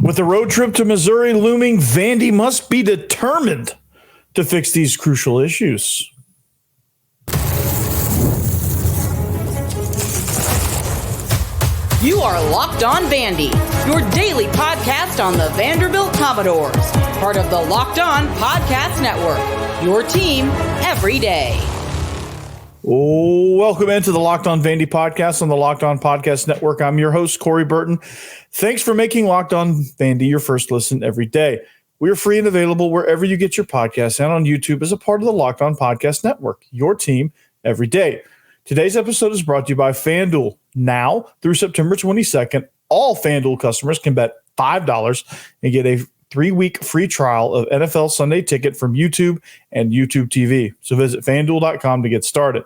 With the road trip to Missouri looming, Vandy must be determined to fix these crucial issues. You are Locked On Vandy, your daily podcast on the Vanderbilt Commodores, part of the Locked On Podcast Network, your team every day. Welcome into the Locked On Vandy podcast on the Locked On Podcast Network. I'm your host, Corey Burton. Thanks for making Locked On Vandy your first listen every day. We are free and available wherever you get your podcasts and on YouTube as a part of the Locked On Podcast Network, your team every day. Today's episode is brought to you by FanDuel. Now, through September 22nd, all FanDuel customers can bet $5 and get a 3-week free trial of NFL Sunday Ticket from YouTube and YouTube TV. So visit FanDuel.com to get started.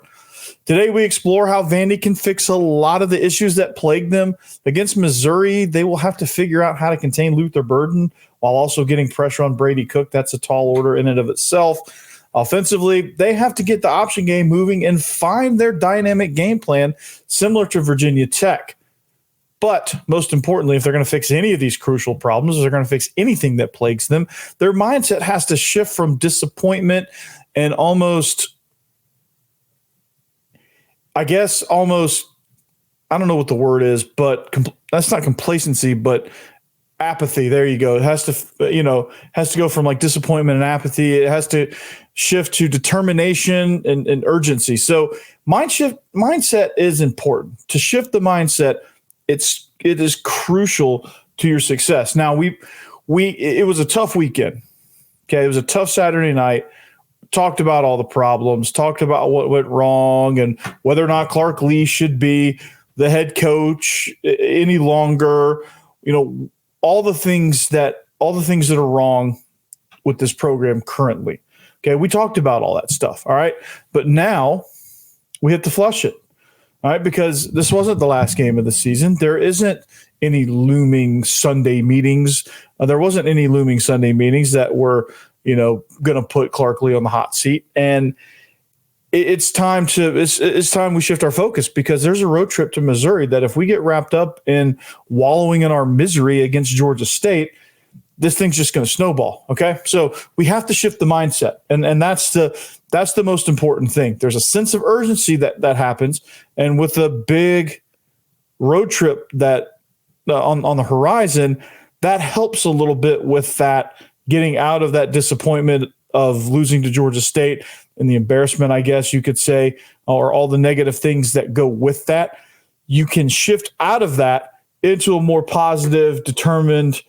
Today, we explore how Vandy can fix a lot of the issues that plague them. Against Missouri, they will have to figure out how to contain Luther Burden while also getting pressure on Brady Cook. That's a tall order in and of itself. Offensively, they have to get the option game moving and find their dynamic game plan similar to Virginia Tech. But most importantly, if they're going to fix any of these crucial problems, if they're going to fix anything that plagues them, their mindset has to shift from disappointment and almost, I don't know what the word is, but that's not complacency, but apathy. There you go. It has to go from like disappointment and apathy. It has to shift to determination and urgency. So mindset is important. To shift the mindset, it is crucial to your success. Now it was a tough weekend. Okay. It was a tough Saturday night. Talked about all the problems, talked about what went wrong and whether or not Clark Lee should be the head coach any longer, all the things that are wrong with this program currently. Okay, we talked about all that stuff, all right? But now we have to flush it, all right? Because this wasn't the last game of the season. There isn't any looming Sunday meetings. There wasn't any looming Sunday meetings that were, going to put Clark Lee on the hot seat. And it's time we shift our focus because there's a road trip to Missouri that if we get wrapped up in wallowing in our misery against Georgia State, this thing's just going to snowball. Okay. So we have to shift the mindset. And that's the most important thing. There's a sense of urgency that happens. And with a big road trip that on the horizon, that helps a little bit with that getting out of that disappointment of losing to Georgia State and the embarrassment, I guess you could say, or all the negative things that go with that. You can shift out of that into a more positive, determined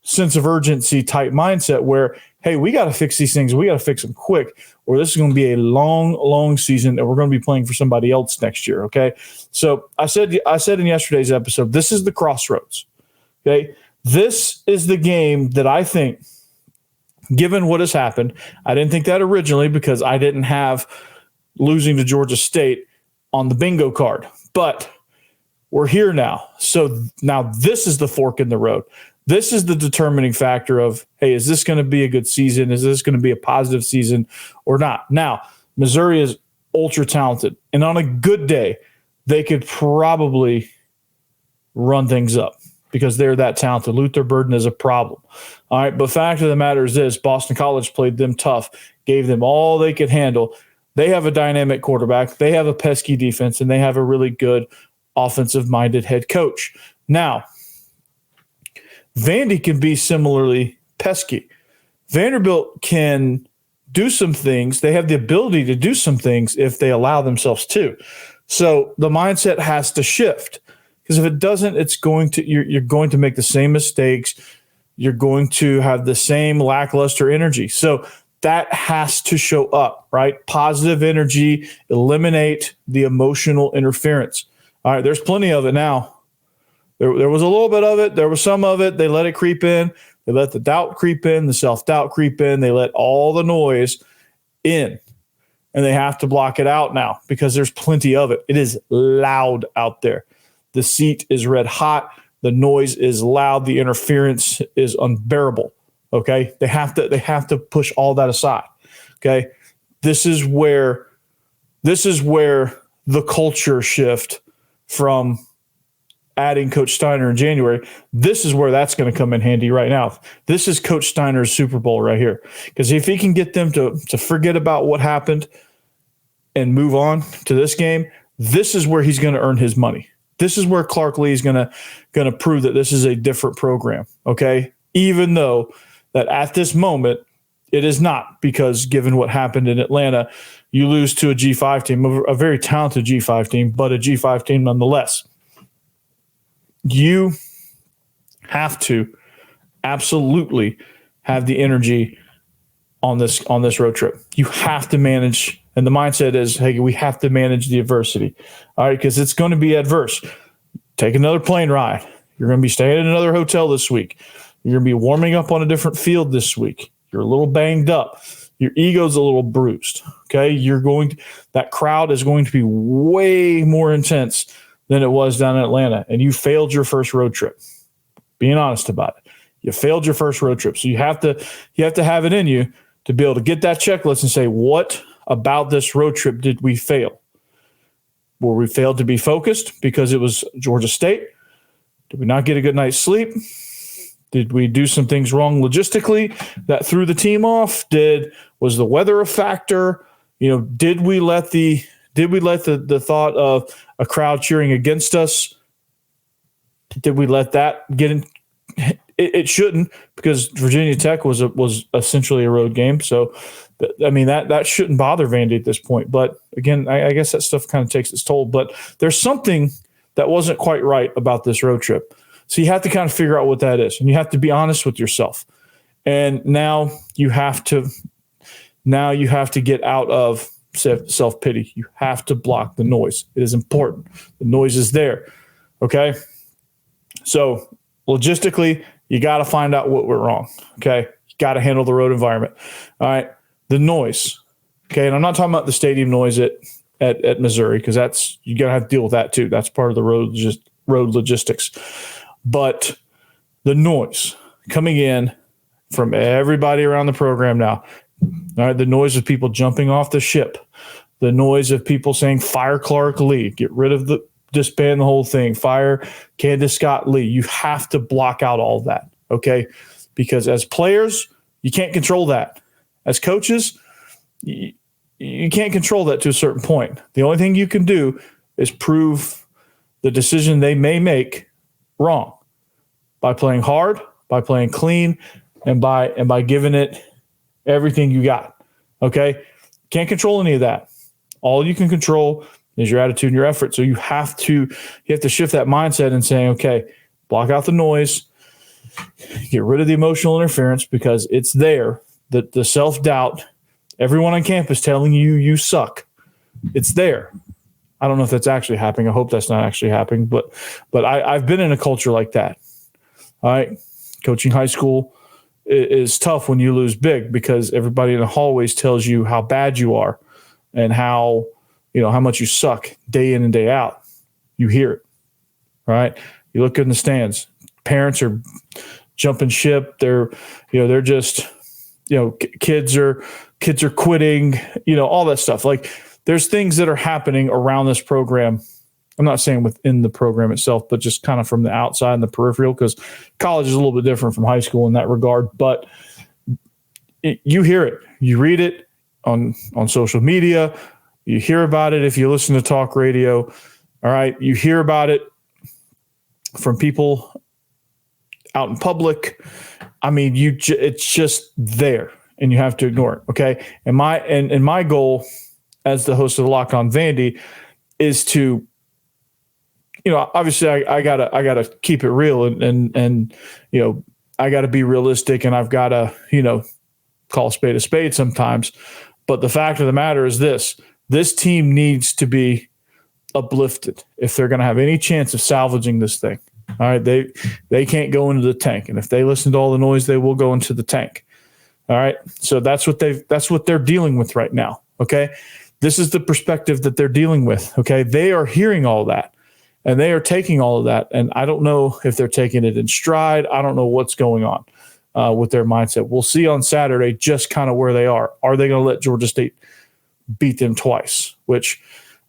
sense of urgency type mindset where, hey, we got to fix these things. We got to fix them quick, or this is going to be a long, long season and we're going to be playing for somebody else next year. Okay. So I said in yesterday's episode, this is the crossroads. Okay. This is the game that I think, given what has happened, I didn't think that originally because I didn't have losing to Georgia State on the bingo card, but we're here now. So now this is the fork in the road. This is the determining factor of, hey, is this going to be a good season? Is this going to be a positive season or not? Now, Missouri is ultra talented, and on a good day, they could probably run things up because they're that talented. Luther Burden is a problem. All right, but fact of the matter is this, Boston College played them tough, gave them all they could handle. They have a dynamic quarterback. They have a pesky defense, and they have a really good offensive-minded head coach. Now, Vandy can be similarly pesky. Vanderbilt can do some things. They have the ability to do some things if they allow themselves to. So the mindset has to shift because if it doesn't, you're going to make the same mistakes. You're going to have the same lackluster energy. So that has to show up, right? Positive energy, eliminate the emotional interference. All right, there's plenty of it now. There was a little bit of it. There was some of it. They let it creep in. They let the doubt creep in, the self-doubt creep in. They let all the noise in, and they have to block it out now because there's plenty of it. It is loud out there. The seat is red hot. The noise is loud. The interference is unbearable. Okay, they have to push all that aside. Okay, this is where the culture shift from adding Coach Steiner in January, this is where that's going to come in handy right now. This is Coach Steiner's Super Bowl right here. Because if he can get them to forget about what happened and move on to this game, this is where he's going to earn his money. This is where Clark Lee is going to prove that this is a different program, okay? Even though that at this moment it is not, because given what happened in Atlanta, you lose to a G5 team, a very talented G5 team, but a G5 team nonetheless. You have to absolutely have the energy on this road trip. You have to manage, and the mindset is, hey, we have to manage the adversity. All right, because it's going to be adverse. Take another plane ride. You're going to be staying in another hotel this week. You're going to be warming up on a different field this week. You're a little banged up. Your ego's a little bruised. Okay, that crowd is going to be way more intense than it was down in Atlanta, and you failed your first road trip. Being honest about it, you failed your first road trip, so you have to have it in you to be able to get that checklist and say, what about this road trip did we fail? Were we failed to be focused because it was Georgia State? Did we not get a good night's sleep? Did we do some things wrong logistically that threw the team off? Was the weather a factor? Did we let the thought of a crowd cheering against us, did we let that get in? It shouldn't, because Virginia Tech was essentially a road game. So, I mean, that shouldn't bother Vandy at this point. But again, I guess that stuff kind of takes its toll. But there's something that wasn't quite right about this road trip. So you have to kind of figure out what that is, and you have to be honest with yourself. And now you have to get out of self-pity. You have to block the noise. It is important. The noise is there. Okay. So logistically, you got to find out what went wrong. Okay. You got to handle the road environment. All right. The noise. Okay. And I'm not talking about the stadium noise at Missouri, because you got to have to deal with that too. That's part of the road logistics. But the noise coming in from everybody around the program now. All right. The noise of people jumping off the ship. The noise of people saying, fire Clark Lee, get rid of disband the whole thing, fire Candace Scott Lee. You have to block out all of that, okay? Because as players, you can't control that. As coaches, you can't control that to a certain point. The only thing you can do is prove the decision they may make wrong by playing hard, by playing clean, and by giving it everything you got, okay? Can't control any of that. All you can control is your attitude and your effort. So you have to shift that mindset and saying, okay, block out the noise, get rid of the emotional interference, because it's there. The self-doubt, everyone on campus telling you suck. It's there. I don't know if that's actually happening. I hope that's not actually happening, but I've been in a culture like that. All right. Coaching high school is tough when you lose big, because everybody in the hallways tells you how bad you are and how much you suck day in and day out. You hear it, right? You look good in the stands. Parents are jumping ship. They're just, kids are quitting, all that stuff. Like, there's things that are happening around this program. I'm not saying within the program itself, but just kind of from the outside and the peripheral, because college is a little bit different from high school in that regard. But you hear it, you read it on social media. You hear about it if you listen to talk radio. All right. You hear about it from people out in public. I mean, it's just there, and you have to ignore it. Okay. And my goal as the host of the Locked On Vandy is to, obviously I gotta keep it real, and I gotta be realistic, and I've gotta, call a spade sometimes. But the fact of the matter is this team needs to be uplifted if they're going to have any chance of salvaging this thing. All right. They can't go into the tank. And if they listen to all the noise, they will go into the tank. All right. So that's what they're dealing with right now. Okay. This is the perspective that they're dealing with. Okay. They are hearing all that, and they are taking all of that. And I don't know if they're taking it in stride. I don't know what's going on with their mindset. We'll see on Saturday just kind of where they are. Are they going to let Georgia State beat them twice? Which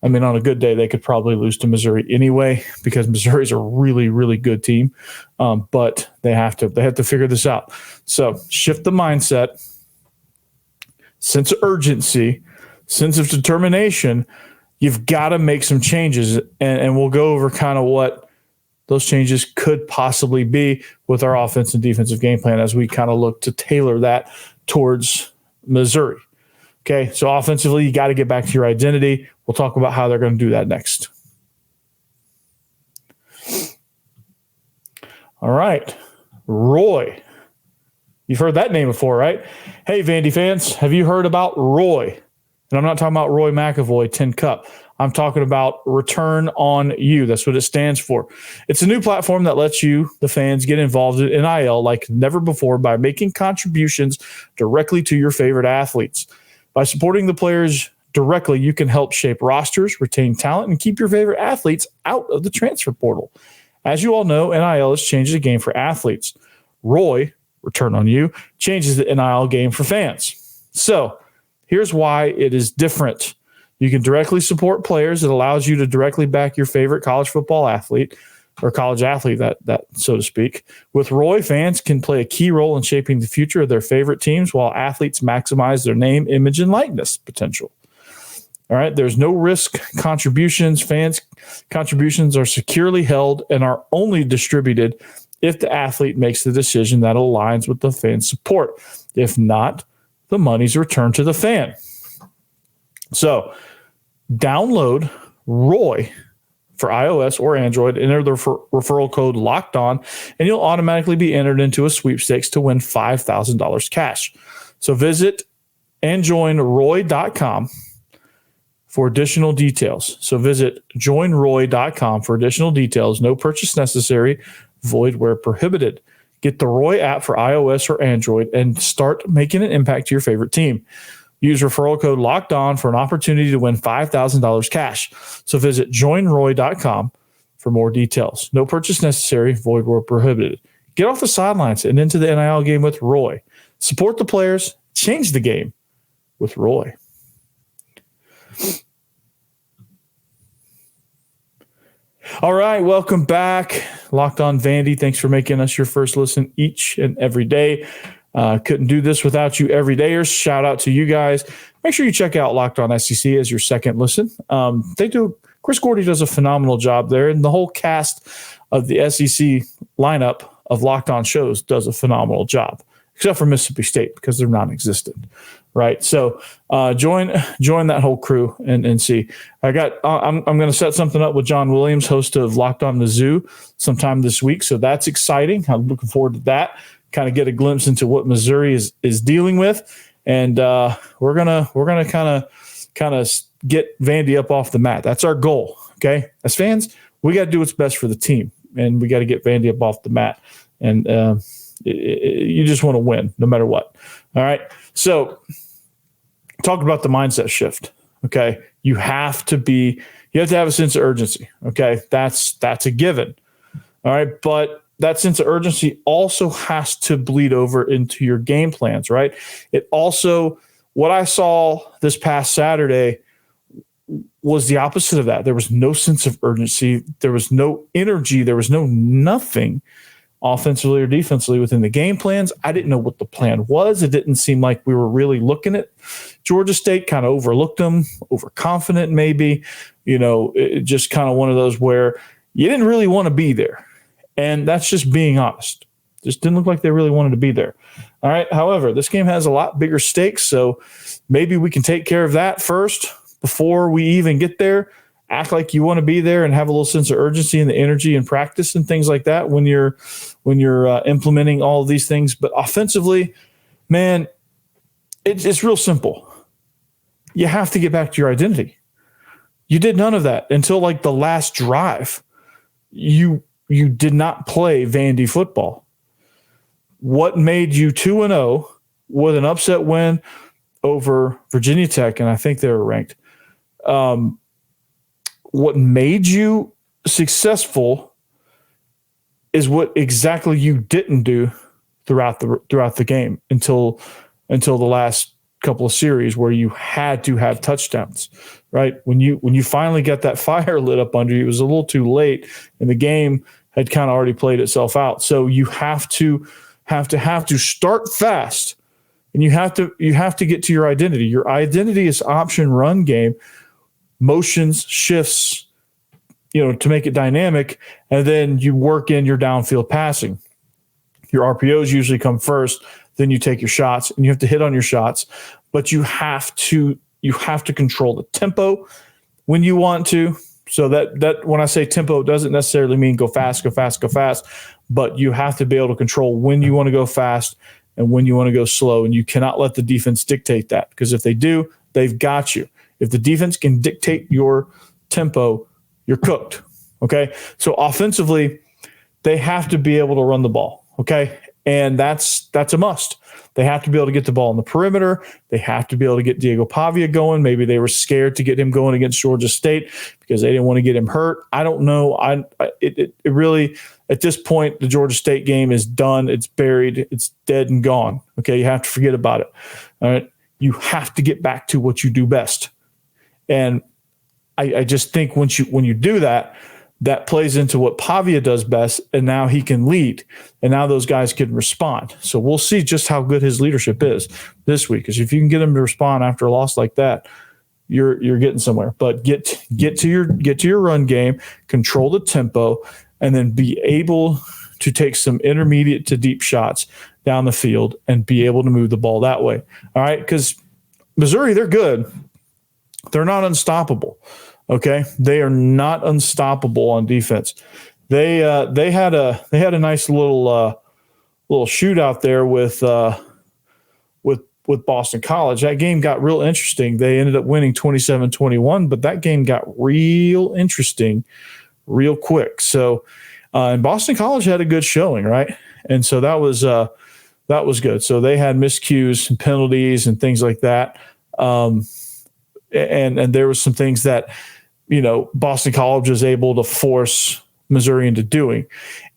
I mean, on a good day, they could probably lose to Missouri anyway because Missouri's a really, really good team. But they have to figure this out. So shift the mindset, sense of urgency, sense of determination. You've got to make some changes, and we'll go over kind of what those changes could possibly be with our offense and defensive game plan as we kind of look to tailor that towards Missouri. Okay, so offensively, you got to get back to your identity. We'll talk about how they're going to do that next. All right, Roy. You've heard that name before, right? Hey, Vandy fans, have you heard about Roy? And I'm not talking about Roy McAvoy, 10 Cup. I'm talking about Return on You. That's what it stands for. It's a new platform that lets you, the fans, get involved in NIL like never before by making contributions directly to your favorite athletes. By supporting the players directly, you can help shape rosters, retain talent, and keep your favorite athletes out of the transfer portal. As you all know, NIL has changed the game for athletes. Roy, Return on You, changes the NIL game for fans. So here's why it is different. You can directly support players. It allows you to directly back your favorite college football athlete or college athlete, that so to speak. With Roy, fans can play a key role in shaping the future of their favorite teams while athletes maximize their name, image, and likeness potential. All right, there's no risk contributions. Fans' contributions are securely held and are only distributed if the athlete makes the decision that aligns with the fan's support. If not, the money's returned to the fan. So download Roy for iOS or Android, enter the referral code Locked On, and you'll automatically be entered into a sweepstakes to win $5,000 cash. So visit and join Roy.com for additional details. So visit joinroy.com for additional details. No purchase necessary, void where prohibited. Get the Roy app for iOS or Android and start making an impact to your favorite team. Use referral code Locked On for an opportunity to win $5,000 cash. So visit joinroy.com for more details. No purchase necessary, void where prohibited. Get off the sidelines and into the NIL game with Roy. Support the players, change the game with Roy. All right, welcome back. Locked On Vandy. Thanks for making us your first listen each and every day. Couldn't do this without you everydayers. Shout out to you guys. Make sure you check out Locked On SEC as your second listen. Chris Gordy does a phenomenal job there, and the whole cast of the SEC lineup of Locked On shows does a phenomenal job, except for Mississippi State because they're non-existent, right? So join that whole crew and see. I'm going to set something up with John Williams, host of Locked On Mizzou, sometime this week. So that's exciting. I'm looking forward to that. Kind of get a glimpse into what Missouri is dealing with, and we're gonna kind of get Vandy up off the mat. That's our goal. Okay, as fans, we got to do what's best for the team, and we got to get Vandy up off the mat. And you just want to win no matter what. All right. So talk about the mindset shift. Okay, you have to have a sense of urgency. Okay, that's a given. All right, but that sense of urgency also has to bleed over into your game plans, right? It also, what I saw this past Saturday was the opposite of that. There was no sense of urgency. There was no energy. There was no nothing offensively or defensively within the game plans. I didn't know what the plan was. It didn't seem like we were really looking at Georgia State, kind of overlooked them, overconfident maybe. It just kind of one of those where you didn't really want to be there. And that's just being honest. Just didn't look like they really wanted to be there. All right. However, this game has a lot bigger stakes, so maybe we can take care of that first before we even get there. Act like you want to be there and have a little sense of urgency and the energy and practice and things like that when you're implementing all of these things. But offensively, man, it's real simple. You have to get back to your identity. You did none of that until like the last drive. You did not play Vandy football. What made you 2-0 with an upset win over Virginia Tech, and I think they were ranked. What made you successful is what exactly you didn't do throughout the game until the last couple of series where you had to have touchdowns, right? When you finally got that fire lit up under you, it was a little too late, and the game had kind of already played itself out. So you have to start fast, and you have to get to your identity. Your identity is option run game, motions, shifts, to make it dynamic, and then you work in your downfield passing. Your RPOs usually come first, then you take your shots, and you have to hit on your shots, but you have to control the tempo when you want to. So that when I say tempo, it doesn't necessarily mean go fast, but you have to be able to control when you want to go fast and when you want to go slow, and you cannot let the defense dictate that, because if they do, they've got you. If the defense can dictate your tempo, you're cooked. Okay, so offensively, they have to be able to run the ball. Okay, and that's a must. They have to be able to get the ball on the perimeter. They have to be able to get Diego Pavia going. Maybe they were scared to get him going against Georgia State because they didn't want to get him hurt. I don't know. It really, at this point, the Georgia State game is done. It's buried. It's dead and gone. Okay, you have to forget about it. All right, you have to get back to what you do best. And I just think when you do that, that plays into what Pavia does best, and now he can lead, and now those guys can respond. So we'll see just how good his leadership is this week, because if you can get him to respond after a loss like that, you're getting somewhere. But get to your run game, control the tempo, and then be able to take some intermediate to deep shots down the field and be able to move the ball that way. All right, because Missouri, they're good. They're not unstoppable. Okay, they are not unstoppable on defense. They had a nice little shootout there with Boston College. That game got real interesting. They ended up winning 27-21, but that game got real interesting real quick. So, and Boston College had a good showing, right? And so that was good. So they had miscues and penalties and things like that. And there was some things that, Boston College was able to force Missouri into doing.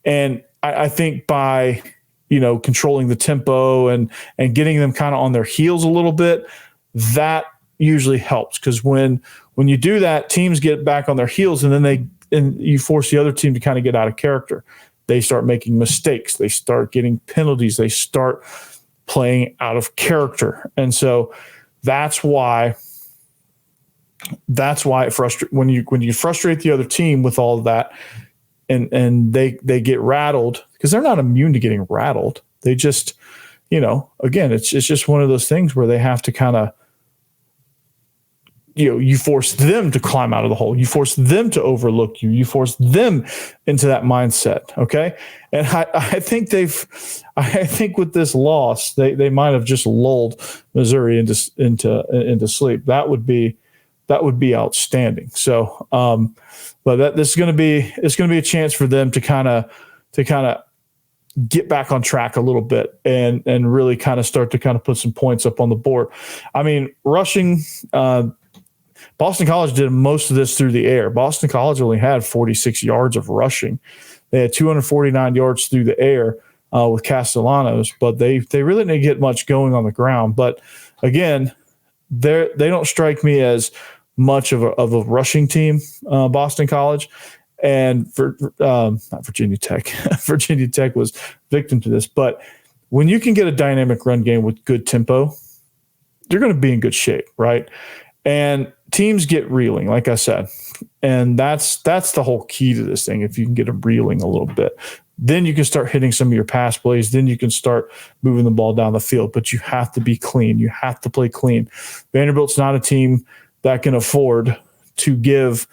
And I think by, controlling the tempo and getting them kind of on their heels a little bit, that usually helps. Because when you do that, teams get back on their heels, and then you force the other team to kind of get out of character. They start making mistakes. They start getting penalties. They start playing out of character. And so that's why it frustrates when you frustrate the other team with all of that, and they get rattled, because they're not immune to getting rattled. They just, again, it's just one of those things where they have to kind of, you force them to climb out of the hole. You force them to overlook you. You force them into that mindset. Okay. And I think with this loss, they might have just lulled Missouri into sleep. That would be outstanding. So, but this is going to be a chance for them to kind of get back on track a little bit and really kind of start to kind of put some points up on the board. I mean, rushing, Boston College did most of this through the air. Boston College only had 46 yards of rushing. They had 249 yards through the air with Castellanos, but they really didn't get much going on the ground. But again, they don't strike me as much of a rushing team, Boston College, and for not Virginia Tech. Virginia Tech was victim to this. But when you can get a dynamic run game with good tempo, you're going to be in good shape, right? And teams get reeling, like I said, and that's the whole key to this thing. If you can get them reeling a little bit, then you can start hitting some of your pass plays. Then you can start moving the ball down the field. But you have to be clean. You have to play clean. Vanderbilt's not a team that can afford to give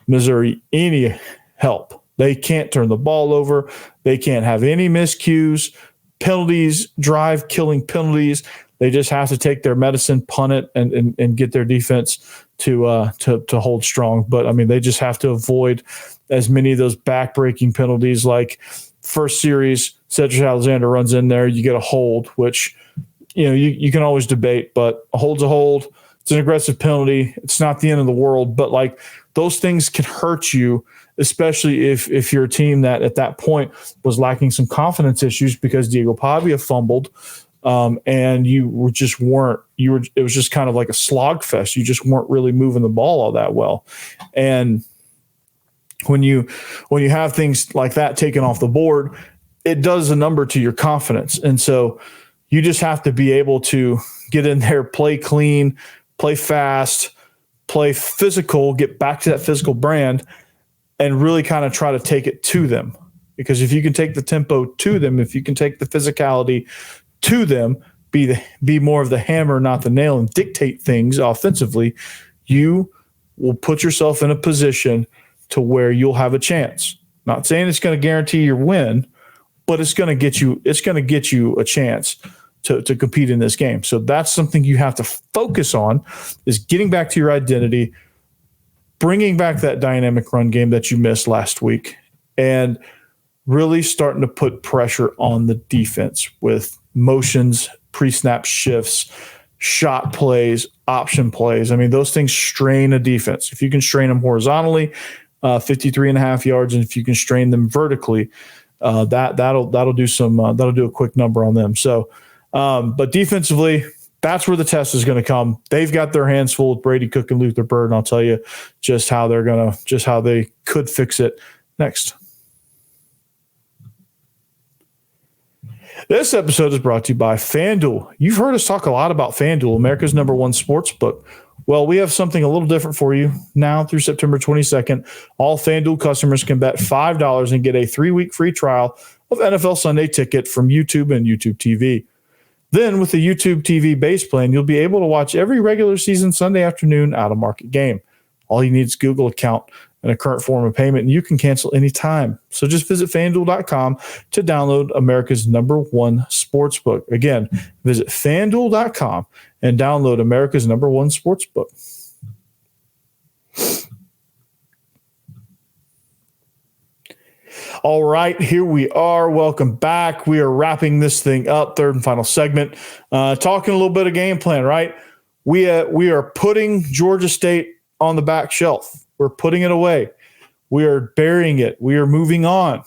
Missouri any help. They can't turn the ball over. They can't have any miscues, penalties, drive-killing penalties. They just have to take their medicine, punt it, and get their defense to hold strong. But, I mean, they just have to avoid as many of those back-breaking penalties. Like first series, Cedric Alexander runs in there, you get a hold, which, you can always debate, but a hold's a hold. It's an aggressive penalty. It's not the end of the world, but like those things can hurt you, especially if you're a team that at that point was lacking some confidence issues because Diego Pavia fumbled. and it was just kind of like a slog fest. You just weren't really moving the ball all that well. And when you have things like that taken off the board, it does a number to your confidence. And so you just have to be able to get in there, play clean, play fast, play physical, get back to that physical brand, and really kind of try to take it to them. Because if you can take the tempo to them, if you can take the physicality to them, be more of the hammer, not the nail, and dictate things offensively, you will put yourself in a position to where you'll have a chance. Not saying it's going to guarantee your win, but it's going to get you a chance to compete in this game. So that's something you have to focus on, is getting back to your identity, bringing back that dynamic run game that you missed last week, and really starting to put pressure on the defense with motions, pre-snap shifts, shot plays, option plays. I mean, those things strain a defense. If you can strain them horizontally, 53.5 yards, and if you can strain them vertically, that'll do a quick number on them. So, but defensively, that's where the test is going to come. They've got their hands full with Brady Cook and Luther Burden. I'll tell you just how they could fix it next. This episode is brought to you by FanDuel. You've heard us talk a lot about FanDuel, America's #1 sports book. Well, we have something a little different for you now through September 22nd. All FanDuel customers can bet $5 and get a 3-week free trial of NFL Sunday Ticket from YouTube and YouTube TV. Then with the YouTube TV base plan, you'll be able to watch every regular season Sunday afternoon out-of-market game. All you need is a Google account and a current form of payment, and you can cancel anytime. So just visit FanDuel.com to download America's #1 sportsbook. Again, visit FanDuel.com and download America's #1 sportsbook. All right, here we are. Welcome back. We are wrapping this thing up, third and final segment. Talking a little bit of game plan, right? We are putting Georgia State on the back shelf. We're putting it away. We are burying it. We are moving on.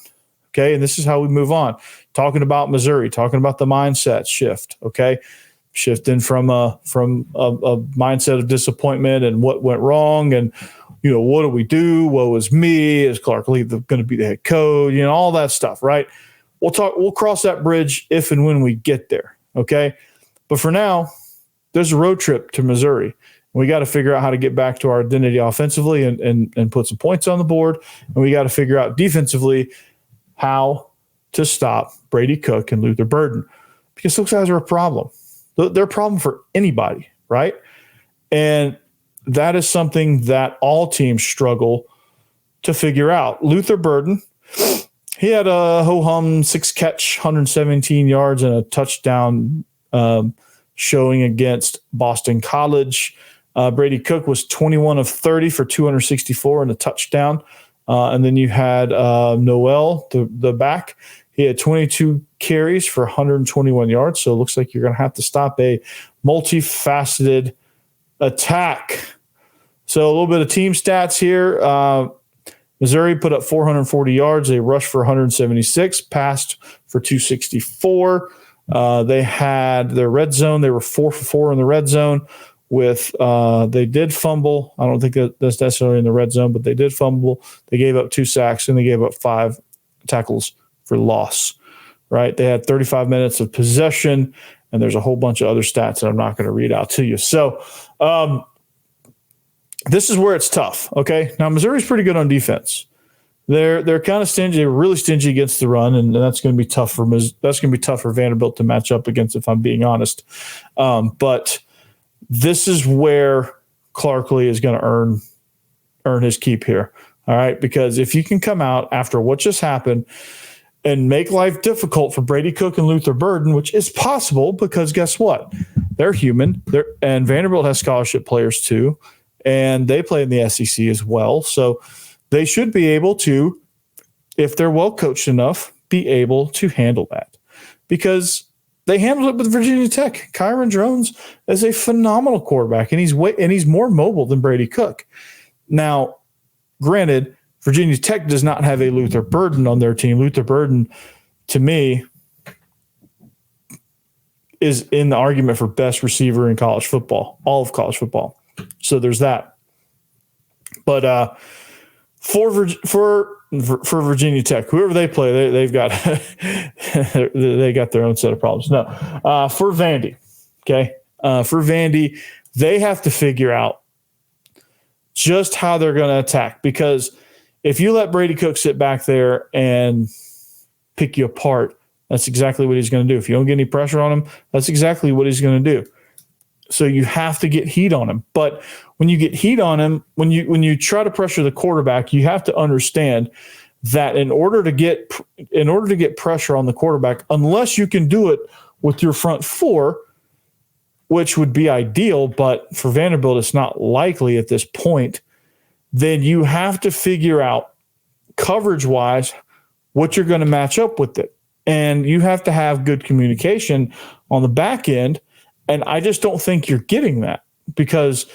Okay, and this is how we move on. Talking about Missouri, talking about the mindset shift. Okay, shifting from a mindset of disappointment and what went wrong, and what do we do? Woe is me. Is Clark Lee going to be the head coach? All that stuff, right? We'll cross that bridge if and when we get there. Okay, but for now, there's a road trip to Missouri. We got to figure out how to get back to our identity offensively and put some points on the board. And we got to figure out defensively how to stop Brady Cook and Luther Burden, because those guys are a problem. They're a problem for anybody, right? And that is something that all teams struggle to figure out. Luther Burden, he had a ho-hum 6-catch, 117 yards and a touchdown showing against Boston College. Brady Cook was 21 of 30 for 264 and a touchdown. And then you had Noel, the back. He had 22 carries for 121 yards. So it looks like you're going to have to stop a multifaceted attack. So a little bit of team stats here. Missouri put up 440 yards. They rushed for 176, passed for 264. They had their red zone. They were 4 for 4 in the red zone. They did fumble. I don't think that's necessarily in the red zone, but they did fumble. They gave up 2 sacks, and they gave up 5 tackles for loss, right? They had 35 minutes of possession, and there's a whole bunch of other stats that I'm not going to read out to you. So this is where it's tough, okay? Now, Missouri's pretty good on defense. They're kind of stingy. They're really stingy against the run, and that's going to be tough for Vanderbilt to match up against, if I'm being honest. But this is where Clark Lee is going to earn his keep here. All right. Because if you can come out after what just happened and make life difficult for Brady Cook and Luther Burden, which is possible because guess what? They're human. And Vanderbilt has scholarship players too. And they play in the SEC as well. So they should be able to, if they're well coached enough, be able to handle that. Because they handled it with Virginia Tech. Kyron Drones is a phenomenal quarterback, and he's more mobile than Brady Cook. Now, granted, Virginia Tech does not have a Luther Burden on their team. Luther Burden, to me, is in the argument for best receiver in college football, all of college football. So there's that. But for Virginia Tech, whoever they play, they've got they got their own set of problems. No, for Vandy, okay, for Vandy, they have to figure out just how they're going to attack, because if you let Brady Cook sit back there and pick you apart, that's exactly what he's going to do. If you don't get any pressure on him, that's exactly what he's going to do. So you have to get heat on him. But when you get heat on him, when you try to pressure the quarterback, you have to understand that in order to get pressure on the quarterback, unless you can do it with your front four, which would be ideal, but for Vanderbilt it's not likely at this point, then you have to figure out coverage-wise what you're going to match up with it. And you have to have good communication on the back end. And I just don't think you're getting that, because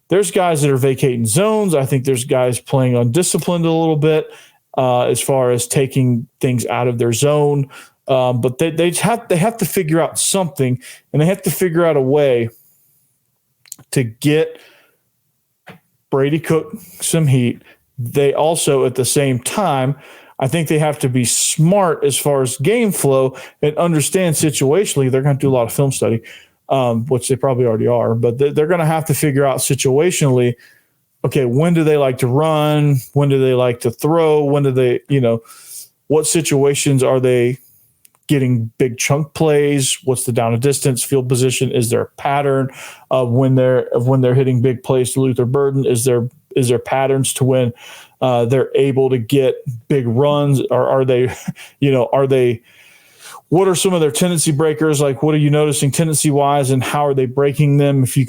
there's guys that are vacating zones. I think there's guys playing undisciplined a little bit as far as taking things out of their zone. But they have to figure out something, and they have to figure out a way to get Brady Cook some heat. They also, at the same time, I think they have to be smart as far as game flow and understand situationally. They're going to do a lot of film study, which they probably already are, but they're going to have to figure out situationally, okay, when do they like to run? When do they like to throw? When do they, what situations are they getting big chunk plays? What's the down and distance, field position? Is there a pattern of when they're hitting big plays to Luther Burden? Is there patterns to when they're able to get big runs? Or are they, what are some of their tendency breakers? Like, what are you noticing tendency wise, and how are they breaking them? If you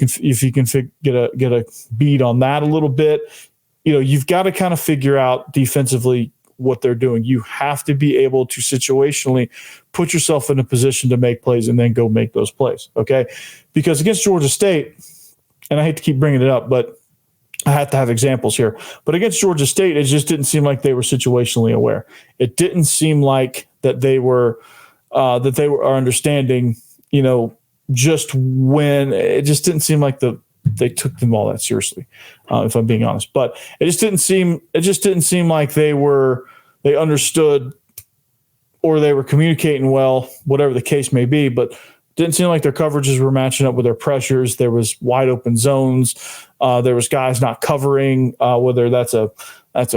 can get a beat on that a little bit, you've got to kind of figure out defensively what they're doing. You have to be able to situationally put yourself in a position to make plays and then go make those plays. Okay. Because against Georgia State, and I hate to keep bringing it up, but I have to have examples here, but against Georgia State, it just didn't seem like they were situationally aware. It didn't seem like that they were understanding, just when. It just didn't seem like they took them all that seriously, if I'm being honest. But it just didn't seem like they understood, or they were communicating well, whatever the case may be. But it didn't seem like their coverages were matching up with their pressures. There was wide open zones. There was guys not covering, whether that's a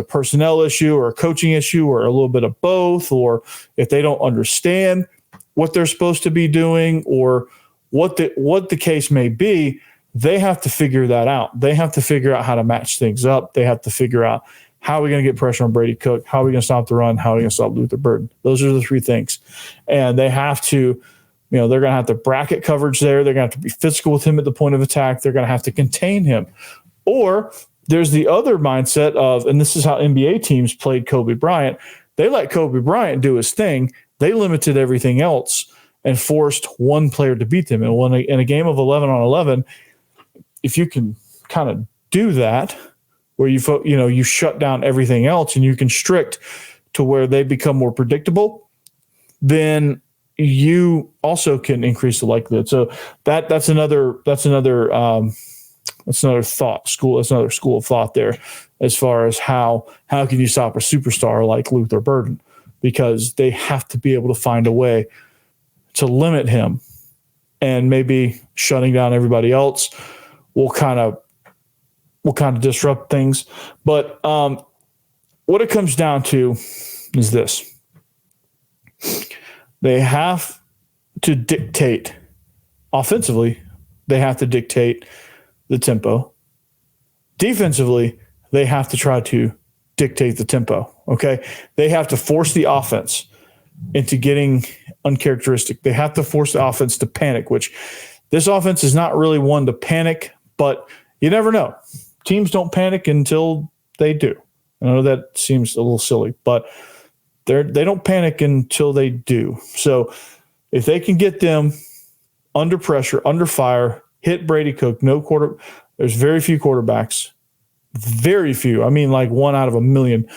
personnel issue or a coaching issue or a little bit of both, or if they don't understand what they're supposed to be doing or what the case may be. They have to figure that out. They have to figure out how to match things up. They have to figure out, how are we going to get pressure on Brady Cook? How are we going to stop the run? How are we going to stop Luther Burden? Those are the three things. And they have to, they're going to have to bracket coverage there. They're going to have to be physical with him at the point of attack. They're going to have to contain him. Or there's the other mindset of, and this is how NBA teams played Kobe Bryant. They let Kobe Bryant do his thing. They limited everything else and forced one player to beat them. And in a game of 11 on 11, if you can kind of do that, where you shut down everything else and you constrict to where they become more predictable, then you also can increase the likelihood. So that's another school of thought there, as far as how can you stop a superstar like Luther Burden, because they have to be able to find a way to limit him, and maybe shutting down everybody else will kind of disrupt things. But what it comes down to is this: they have to dictate offensively. They have to dictate the tempo. Defensively, they have to try to dictate the tempo. Okay, they have to force the offense into getting uncharacteristic. They have to force the offense to panic, which this offense is not really one to panic. But you never know. Teams don't panic until they do. I know that seems a little silly, but they don't panic until they do. So if they can get them under pressure, under fire, hit Brady Cook, there's very few quarterbacks, very few. I mean, like 1 out of a million,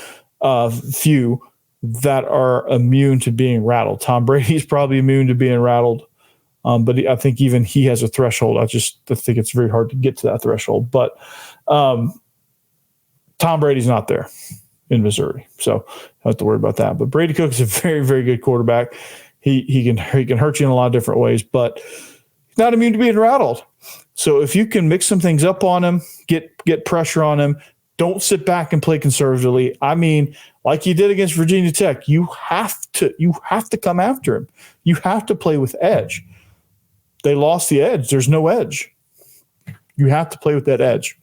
few that are immune to being rattled. Tom Brady's probably immune to being rattled. But I think even he has a threshold. I think it's very hard to get to that threshold. But Tom Brady's not there in Missouri, so don't have to worry about that. But Brady Cook is a very, very good quarterback. He can hurt you in a lot of different ways, but he's not immune to being rattled. So if you can mix some things up on him, get pressure on him, don't sit back and play conservatively. I mean, like you did against Virginia Tech, you have to come after him. You have to play with edge. They lost the edge. There's no edge. You have to play with that edge.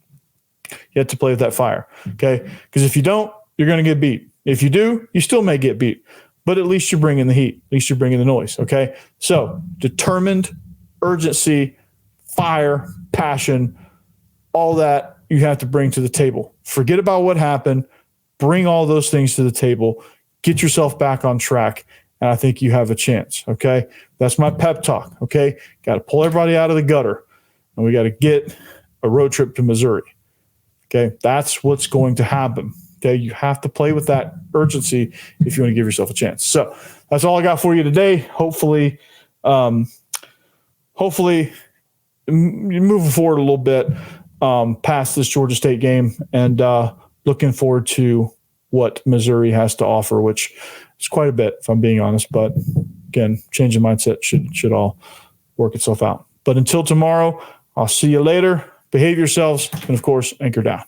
You have to play with that fire, okay? Because if you don't, you're going to get beat. If you do, you still may get beat. But at least you're bringing the heat. At least you're bringing the noise, okay? So determined, urgency, fire, passion, all that you have to bring to the table. Forget about what happened. Bring all those things to the table. Get yourself back on track, and I think you have a chance, okay? That's my pep talk, okay? Got to pull everybody out of the gutter, and we got to get a road trip to Missouri, okay? That's what's going to happen, okay? You have to play with that urgency if you want to give yourself a chance. So that's all I got for you today. Hopefully moving forward a little bit past this Georgia State game, and looking forward to what Missouri has to offer, which is quite a bit, if I'm being honest. But again, changing mindset should all work itself out. But until tomorrow, I'll see you later. Behave yourselves, and of course, anchor down.